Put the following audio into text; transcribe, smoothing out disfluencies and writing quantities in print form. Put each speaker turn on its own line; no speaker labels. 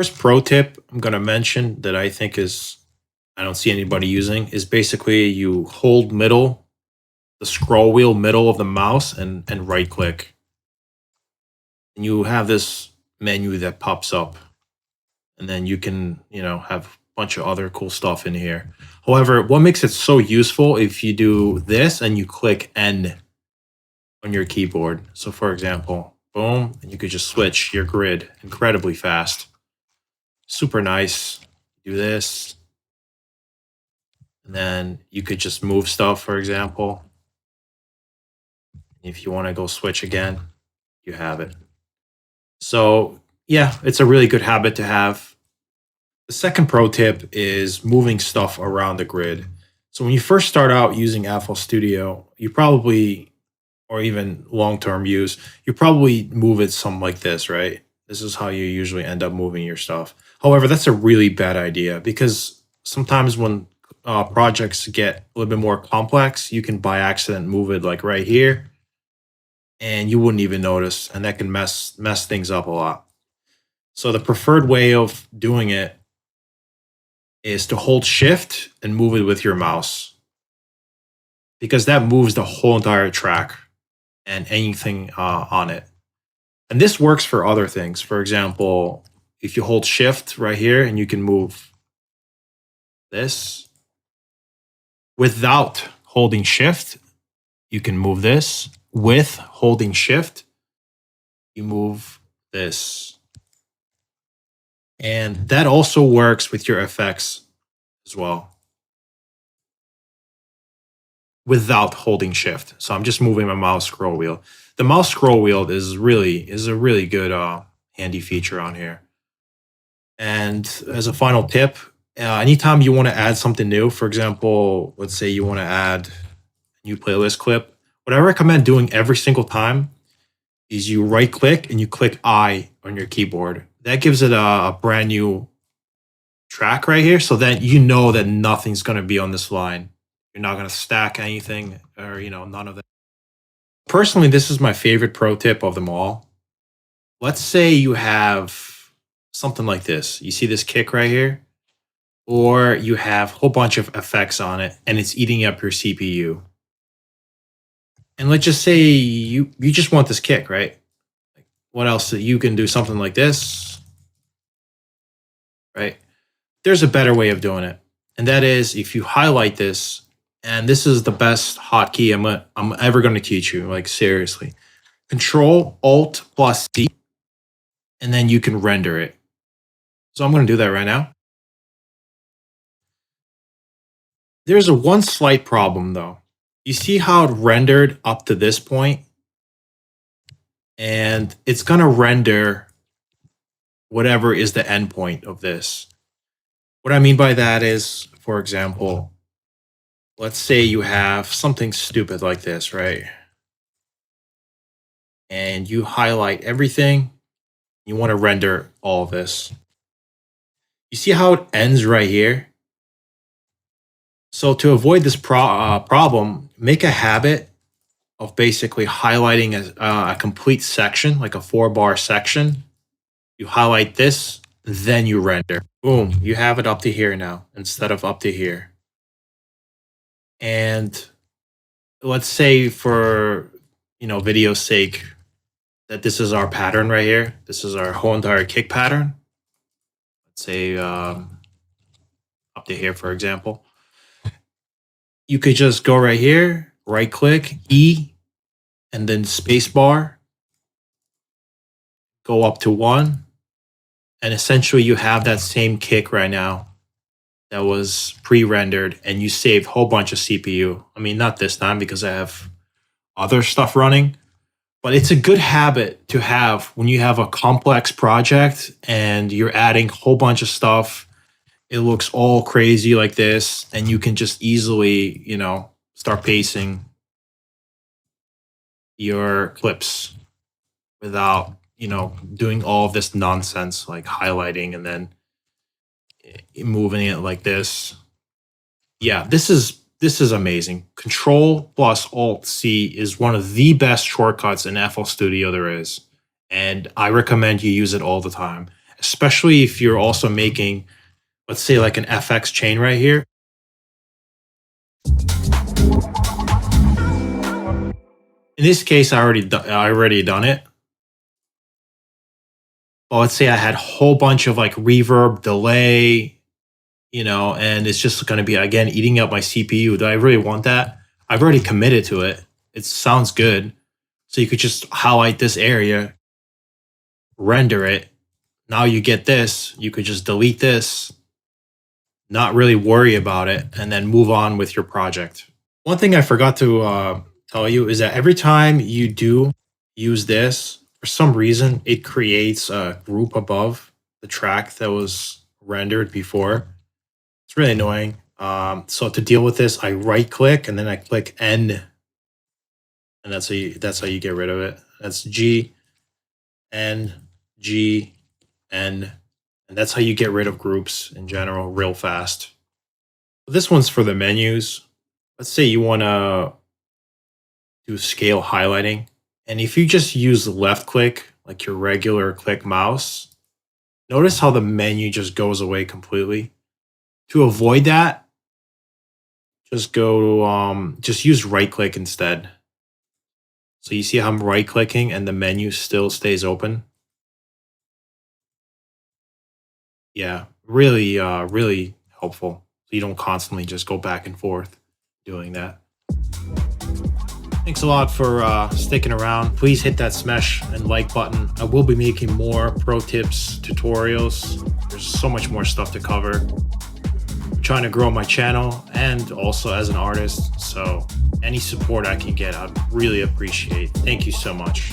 First pro tip I'm going to mention that I think is I don't see anybody using is basically you hold middle, the scroll wheel middle of the mouse and right click. And you have this menu that pops up and then you can, have a bunch of other cool stuff in here. However, what makes it so useful if you do this and you click N on your keyboard. So for example, boom, and you could just switch your grid incredibly fast. Super nice. Do this. And then you could just move stuff, for example. If you want to go switch again, you have it. So yeah, it's a really good habit to have. The second pro tip is moving stuff around the grid. So when you first start out using FL Studio, you probably, or even long-term use, you probably move it something like this, right? This is how you usually end up moving your stuff. However, that's a really bad idea because sometimes when projects get a little bit more complex, you can by accident move it like right here, and you wouldn't even notice, and that can mess things up a lot. So the preferred way of doing it is to hold Shift and move it with your mouse, because that moves the whole entire track and anything on it. And this works for other things. For example, if you hold Shift right here and you can move this without holding Shift, you can move this. With holding Shift, you move this. And that also works with your effects as well, without holding Shift. So I'm just moving my mouse scroll wheel. The mouse scroll wheel is a really good handy feature on here. And as a final tip, anytime you want to add something new, for example, let's say you want to add a new playlist clip, what I recommend doing every single time is you right click and you click I on your keyboard. That gives it a brand new track right here, so that you know that nothing's going to be on this line. You're not going to stack anything, or none of that. Personally, this is my favorite pro tip of them all. Let's say you have something like this. You see this kick right here? Or you have a whole bunch of effects on it and it's eating up your CPU. And let's just say you just want this kick, right? What else? You can do something like this, right? There's a better way of doing it. And that is if you highlight this, and this is the best hotkey I'm ever going to teach you, like seriously. Control Alt plus C, and then you can render it. So I'm going to do that right now. There's one slight problem though. You see how it rendered up to this point? And it's going to render whatever is the endpoint of this. What I mean by that is, for example, let's say you have something stupid like this, right? And you highlight everything. You want to render all of this. You see how it ends right here? So to avoid this problem, make a habit of basically highlighting a complete section, like a 4-bar section. You highlight this, then you render. Boom, you have it up to here now instead of up to here. And let's say for, video's sake, that this is our pattern right here. This is our whole entire kick pattern. Let's say up to here, for example. You could just go right here, right click, E, and then space bar. Go up to 1. And essentially you have that same kick right now that was pre-rendered, and you saved a whole bunch of CPU. I mean, not this time because I have other stuff running, but it's a good habit to have when you have a complex project and you're adding a whole bunch of stuff. It looks all crazy like this, and you can just easily, start pacing your clips without, doing all of this nonsense like highlighting and then moving it like this. Yeah, this is amazing. Control plus Alt C is one of the best shortcuts in FL Studio there is, and I recommend you use it all the time. especially if you're also making, let's say, like an FX chain right here. In this case, I already done it. But let's say I had a whole bunch of like reverb, delay, and it's just going to be, again, eating up my CPU. Do I really want that? I've already committed to it. It sounds good. So you could just highlight this area, render it. Now you get this. You could just delete this, not really worry about it, and then move on with your project. One thing I forgot to tell you is that every time you do use this, for some reason, it creates a group above the track that was rendered before. It's really annoying. So to deal with this, I right click and then I click N, and that's how you get rid of it. That's G, N, G, N, and that's how you get rid of groups in general real fast. This one's for the menus. Let's say you want to do scale highlighting, and if you just use left click like your regular click mouse, notice how the menu just goes away completely. To avoid that, just just use right click instead. So you see how I'm right clicking and the menu still stays open. Yeah, really, really helpful. So you don't constantly just go back and forth doing that. Thanks a lot for sticking around. Please hit that smash and like button. I will be making more pro tips, tutorials. There's so much more stuff to cover. I'm trying to grow my channel and also as an artist. So any support I can get, I'd really appreciate. Thank you so much.